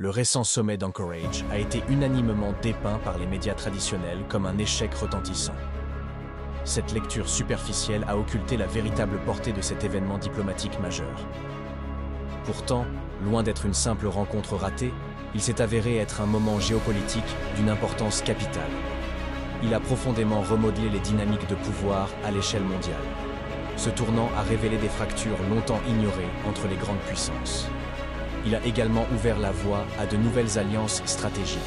le récent sommet d'Anchorage a été unanimement dépeint par les médias traditionnels comme un échec retentissant. Cette lecture superficielle a occulté la véritable portée de cet événement diplomatique majeur. Pourtant, loin d'être une simple rencontre ratée, il s'est avéré être un moment géopolitique d'une importance capitale. Il a profondément remodelé les dynamiques de pouvoir à l'échelle mondiale. Ce tournant a révélé des fractures longtemps ignorées entre les grandes puissances. Il a également ouvert la voie à de nouvelles alliances stratégiques,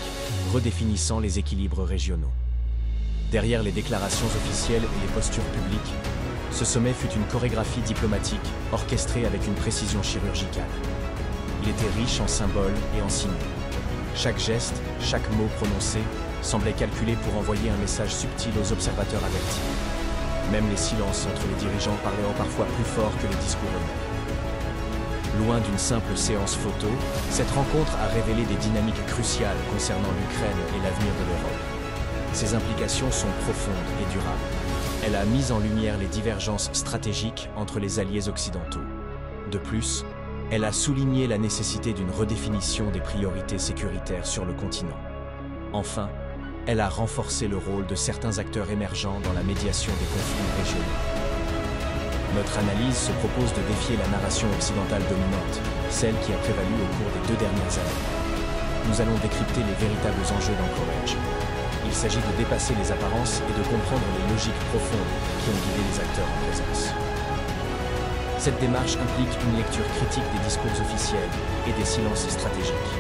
redéfinissant les équilibres régionaux. Derrière les déclarations officielles et les postures publiques, ce sommet fut une chorégraphie diplomatique orchestrée avec une précision chirurgicale. Il était riche en symboles et en signaux. Chaque geste, chaque mot prononcé semblait calculé pour envoyer un message subtil aux observateurs avertis. Même les silences entre les dirigeants parlaient parfois plus fort que les discours eux-mêmes. Loin d'une simple séance photo, cette rencontre a révélé des dynamiques cruciales concernant l'Ukraine et l'avenir de l'Europe. Ses implications sont profondes et durables. Elle a mis en lumière les divergences stratégiques entre les alliés occidentaux. De plus, elle a souligné la nécessité d'une redéfinition des priorités sécuritaires sur le continent. Enfin, elle a renforcé le rôle de certains acteurs émergents dans la médiation des conflits régionaux. Notre analyse se propose de défier la narration occidentale dominante, celle qui a prévalu au cours des 2 dernières années. Nous allons décrypter les véritables enjeux d'Anchorage. Il s'agit de dépasser les apparences et de comprendre les logiques profondes qui ont guidé les acteurs en présence. Cette démarche implique une lecture critique des discours officiels et des silences stratégiques.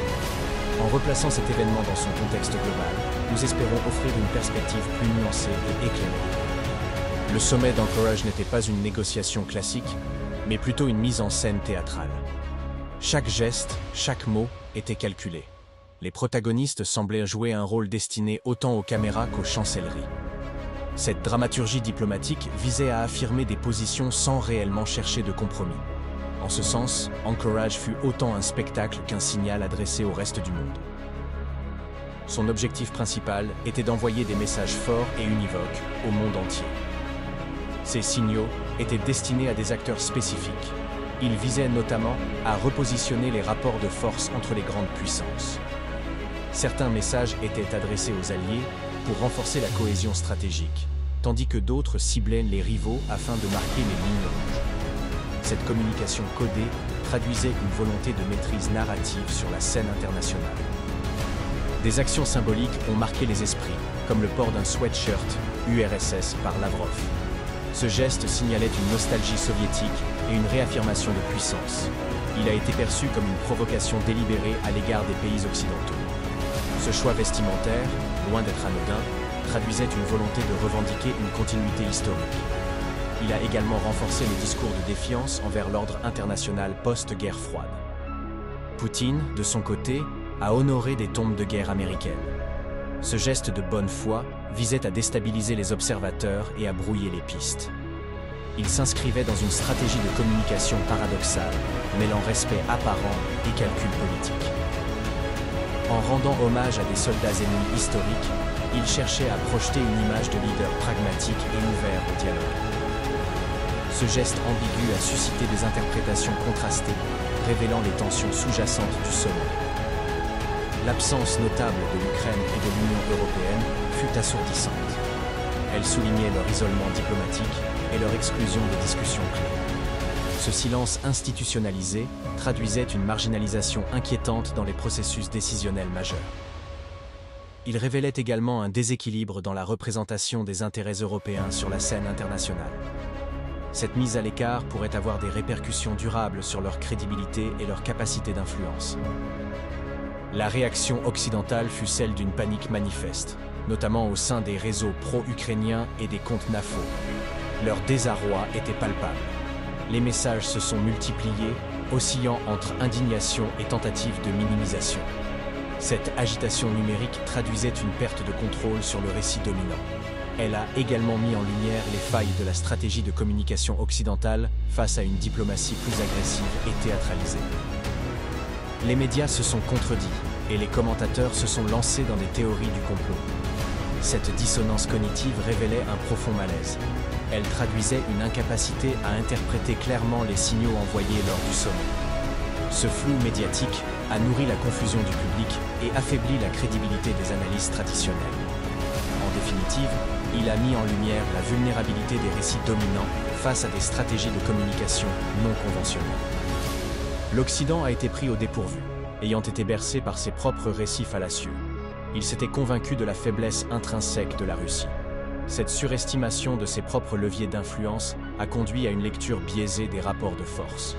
En replaçant cet événement dans son contexte global, nous espérons offrir une perspective plus nuancée et éclairée. Le sommet d'Anchorage n'était pas une négociation classique, mais plutôt une mise en scène théâtrale. Chaque geste, chaque mot était calculé. Les protagonistes semblaient jouer un rôle destiné autant aux caméras qu'aux chancelleries. Cette dramaturgie diplomatique visait à affirmer des positions sans réellement chercher de compromis. En ce sens, Anchorage fut autant un spectacle qu'un signal adressé au reste du monde. Son objectif principal était d'envoyer des messages forts et univoques au monde entier. Ces signaux étaient destinés à des acteurs spécifiques. Ils visaient notamment à repositionner les rapports de force entre les grandes puissances. Certains messages étaient adressés aux alliés pour renforcer la cohésion stratégique, tandis que d'autres ciblaient les rivaux afin de marquer les lignes rouges. Cette communication codée traduisait une volonté de maîtrise narrative sur la scène internationale. Des actions symboliques ont marqué les esprits, comme le port d'un sweatshirt URSS par Lavrov. Ce geste signalait une nostalgie soviétique et une réaffirmation de puissance. Il a été perçu comme une provocation délibérée à l'égard des pays occidentaux. Ce choix vestimentaire, loin d'être anodin, traduisait une volonté de revendiquer une continuité historique. Il a également renforcé le discours de défiance envers l'ordre international post-guerre froide. Poutine, de son côté, a honoré des tombes de guerre américaines. Ce geste de bonne foi visait à déstabiliser les observateurs et à brouiller les pistes. Il s'inscrivait dans une stratégie de communication paradoxale, mêlant respect apparent et calcul politique. En rendant hommage à des soldats ennemis historiques, il cherchait à projeter une image de leader pragmatique et ouvert au dialogue. Ce geste ambigu a suscité des interprétations contrastées, révélant les tensions sous-jacentes du sommet. L'absence notable de l'Ukraine et de l'Union européenne fut assourdissante. Elle soulignait leur isolement diplomatique et leur exclusion des discussions clés. Ce silence institutionnalisé traduisait une marginalisation inquiétante dans les processus décisionnels majeurs. Il révélait également un déséquilibre dans la représentation des intérêts européens sur la scène internationale. Cette mise à l'écart pourrait avoir des répercussions durables sur leur crédibilité et leur capacité d'influence. La réaction occidentale fut celle d'une panique manifeste, notamment au sein des réseaux pro-ukrainiens et des comptes NAFO. Leur désarroi était palpable. Les messages se sont multipliés, oscillant entre indignation et tentative de minimisation. Cette agitation numérique traduisait une perte de contrôle sur le récit dominant. Elle a également mis en lumière les failles de la stratégie de communication occidentale face à une diplomatie plus agressive et théâtralisée. Les médias se sont contredits et les commentateurs se sont lancés dans des théories du complot. Cette dissonance cognitive révélait un profond malaise. Elle traduisait une incapacité à interpréter clairement les signaux envoyés lors du sommet. Ce flou médiatique a nourri la confusion du public et affaibli la crédibilité des analyses traditionnelles. En définitive, il a mis en lumière la vulnérabilité des récits dominants face à des stratégies de communication non conventionnelles. L'Occident a été pris au dépourvu, ayant été bercé par ses propres récits fallacieux. Il s'était convaincu de la faiblesse intrinsèque de la Russie. Cette surestimation de ses propres leviers d'influence a conduit à une lecture biaisée des rapports de force.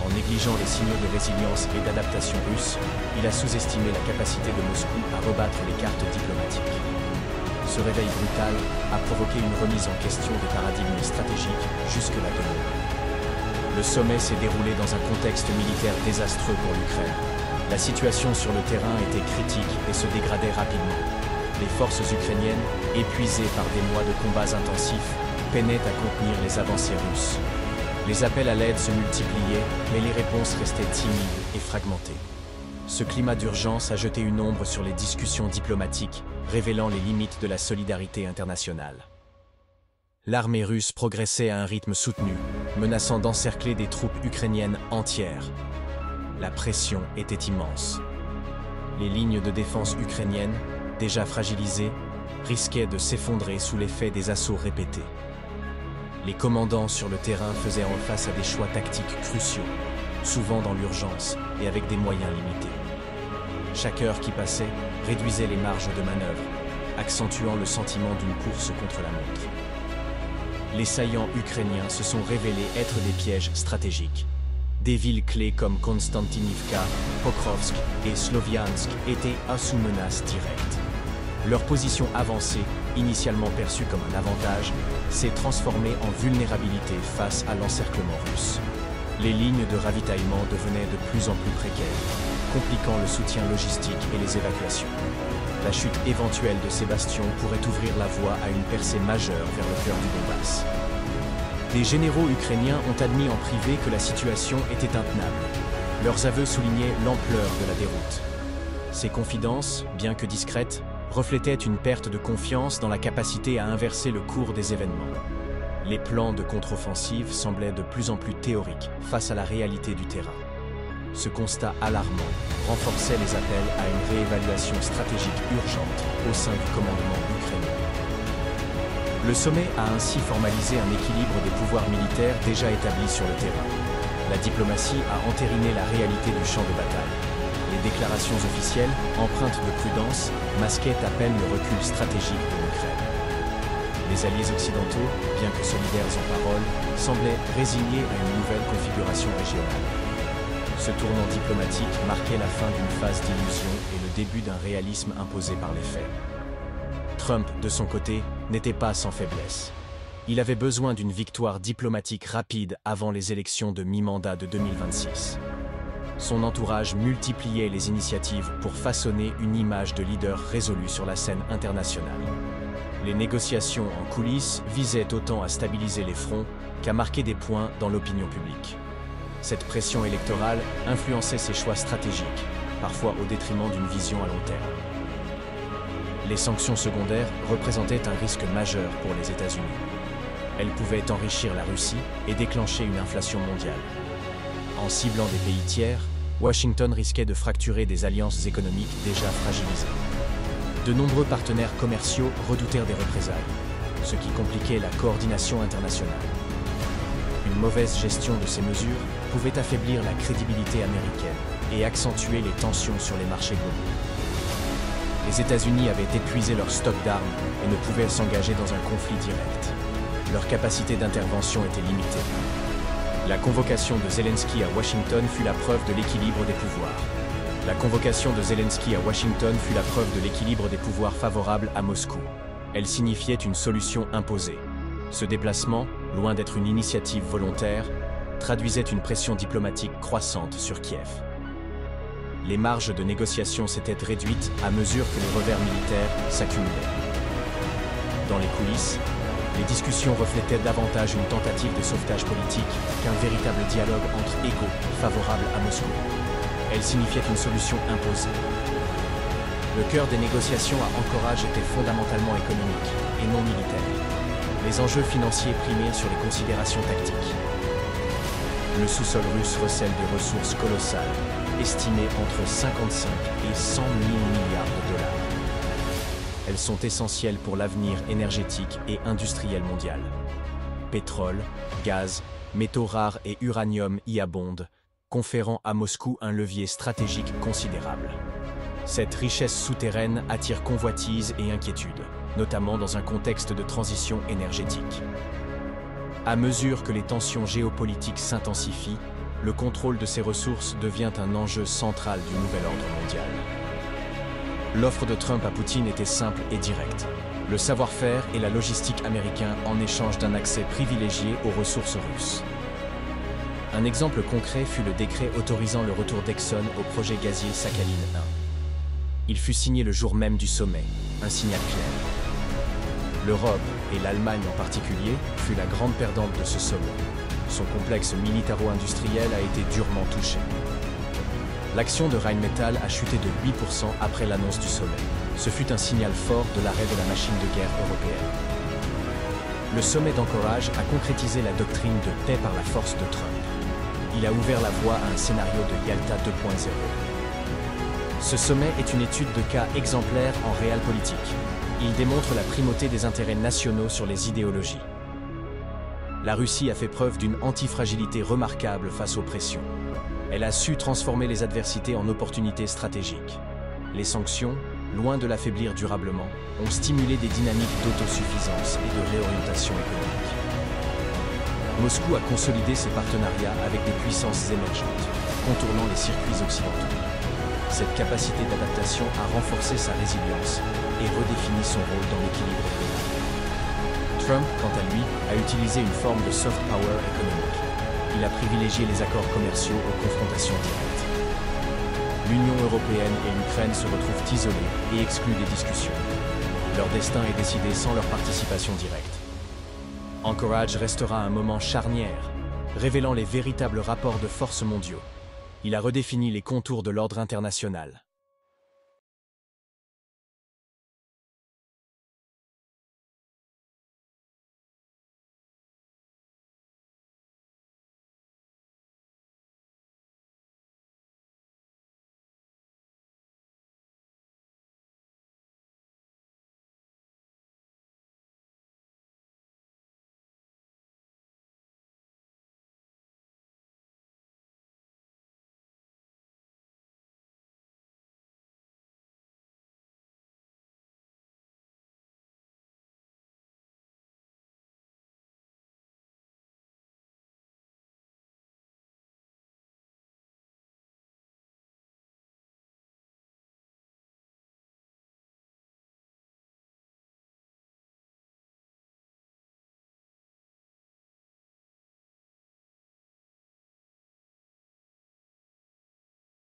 En négligeant les signaux de résilience et d'adaptation russes, il a sous-estimé la capacité de Moscou à rebattre les cartes diplomatiques. Ce réveil brutal a provoqué une remise en question des paradigmes stratégiques jusque-là dominants. Le sommet s'est déroulé dans un contexte militaire désastreux pour l'Ukraine. La situation sur le terrain était critique et se dégradait rapidement. Les forces ukrainiennes, épuisées par des mois de combats intensifs, peinaient à contenir les avancées russes. Les appels à l'aide se multipliaient, mais les réponses restaient timides et fragmentées. Ce climat d'urgence a jeté une ombre sur les discussions diplomatiques, révélant les limites de la solidarité internationale. L'armée russe progressait à un rythme soutenu, menaçant d'encercler des troupes ukrainiennes entières. La pression était immense. Les lignes de défense ukrainiennes, déjà fragilisées, risquaient de s'effondrer sous l'effet des assauts répétés. Les commandants sur le terrain faisaient face à des choix tactiques cruciaux, souvent dans l'urgence et avec des moyens limités. Chaque heure qui passait réduisait les marges de manœuvre, accentuant le sentiment d'une course contre la montre. Les saillants ukrainiens se sont révélés être des pièges stratégiques. Des villes clés comme Konstantinivka, Pokrovsk et Sloviansk étaient sous menace directe. Leur position avancée, initialement perçue comme un avantage, s'est transformée en vulnérabilité face à l'encerclement russe. Les lignes de ravitaillement devenaient de plus en plus précaires, compliquant le soutien logistique et les évacuations. La chute éventuelle de ces bastions pourrait ouvrir la voie à une percée majeure vers le cœur du Donbass. Des généraux ukrainiens ont admis en privé que la situation était intenable. Leurs aveux soulignaient l'ampleur de la déroute. Ces confidences, bien que discrètes, reflétaient une perte de confiance dans la capacité à inverser le cours des événements. Les plans de contre-offensive semblaient de plus en plus théoriques face à la réalité du terrain. Ce constat alarmant renforçait les appels à une réévaluation stratégique urgente au sein du commandement ukrainien. Le sommet a ainsi formalisé un équilibre des pouvoirs militaires déjà établis sur le terrain. La diplomatie a entériné la réalité du champ de bataille. Les déclarations officielles, empreintes de prudence, masquaient à peine le recul stratégique de l'Ukraine. Les alliés occidentaux, bien que solidaires en parole, semblaient résignés à une nouvelle configuration régionale. Ce tournant diplomatique marquait la fin d'une phase d'illusion et le début d'un réalisme imposé par les faits. Trump, de son côté, n'était pas sans faiblesse. Il avait besoin d'une victoire diplomatique rapide avant les élections de mi-mandat de 2026. Son entourage multipliait les initiatives pour façonner une image de leader résolu sur la scène internationale. Les négociations en coulisses visaient autant à stabiliser les fronts qu'à marquer des points dans l'opinion publique. Cette pression électorale influençait ses choix stratégiques, parfois au détriment d'une vision à long terme. Les sanctions secondaires représentaient un risque majeur pour les États-Unis. Elles pouvaient enrichir la Russie et déclencher une inflation mondiale. En ciblant des pays tiers, Washington risquait de fracturer des alliances économiques déjà fragilisées. De nombreux partenaires commerciaux redoutèrent des représailles, ce qui compliquait la coordination internationale. Une mauvaise gestion de ces mesures pouvait affaiblir la crédibilité américaine et accentuer les tensions sur les marchés globaux. Les États-Unis avaient épuisé leur stock d'armes et ne pouvaient s'engager dans un conflit direct. Leur capacité d'intervention était limitée. La convocation de Zelensky à Washington fut la preuve de l'équilibre des pouvoirs. La convocation de Zelensky à Washington fut la preuve de l'équilibre des pouvoirs favorables à Moscou. Elle signifiait une solution imposée. Ce déplacement, loin d'être une initiative volontaire, traduisait une pression diplomatique croissante sur Kiev. Les marges de négociation s'étaient réduites à mesure que les revers militaires s'accumulaient. Dans les coulisses, les discussions reflétaient davantage une tentative de sauvetage politique qu'un véritable dialogue entre égaux favorable à Moscou. Elle signifiait une solution imposée. Le cœur des négociations à Anchorage était fondamentalement économique et non militaire. Les enjeux financiers primaient sur les considérations tactiques. Le sous-sol russe recèle des ressources colossales, estimées entre 55 et 100 000 milliards de dollars. Elles sont essentielles pour l'avenir énergétique et industriel mondial. Pétrole, gaz, métaux rares et uranium y abondent, conférant à Moscou un levier stratégique considérable. Cette richesse souterraine attire convoitise et inquiétude, notamment dans un contexte de transition énergétique. À mesure que les tensions géopolitiques s'intensifient, le contrôle de ces ressources devient un enjeu central du nouvel ordre mondial. L'offre de Trump à Poutine était simple et directe. Le savoir-faire et la logistique américains en échange d'un accès privilégié aux ressources russes. Un exemple concret fut le décret autorisant le retour d'Exxon au projet gazier Sakhalin 1. Il fut signé le jour même du sommet, un signal clair. L'Europe, et l'Allemagne en particulier, fut la grande perdante de ce sommet. Son complexe militaro-industriel a été durement touché. L'action de Rheinmetall a chuté de 8% après l'annonce du sommet. Ce fut un signal fort de l'arrêt de la machine de guerre européenne. Le sommet d'Anchorage a concrétisé la doctrine de paix par la force de Trump. Il a ouvert la voie à un scénario de Yalta 2.0. Ce sommet est une étude de cas exemplaire en réalpolitik. Il démontre la primauté des intérêts nationaux sur les idéologies. La Russie a fait preuve d'une antifragilité remarquable face aux pressions. Elle a su transformer les adversités en opportunités stratégiques. Les sanctions, loin de l'affaiblir durablement, ont stimulé des dynamiques d'autosuffisance et de réorientation économique. Moscou a consolidé ses partenariats avec des puissances émergentes, contournant les circuits occidentaux. Cette capacité d'adaptation a renforcé sa résilience et redéfini son rôle dans l'équilibre global. Trump, quant à lui, a utilisé une forme de soft power économique. Il a privilégié les accords commerciaux aux confrontations directes. L'Union européenne et l'Ukraine se retrouvent isolées et exclues des discussions. Leur destin est décidé sans leur participation directe. Anchorage restera un moment charnière, révélant les véritables rapports de force mondiaux. Il a redéfini les contours de l'ordre international.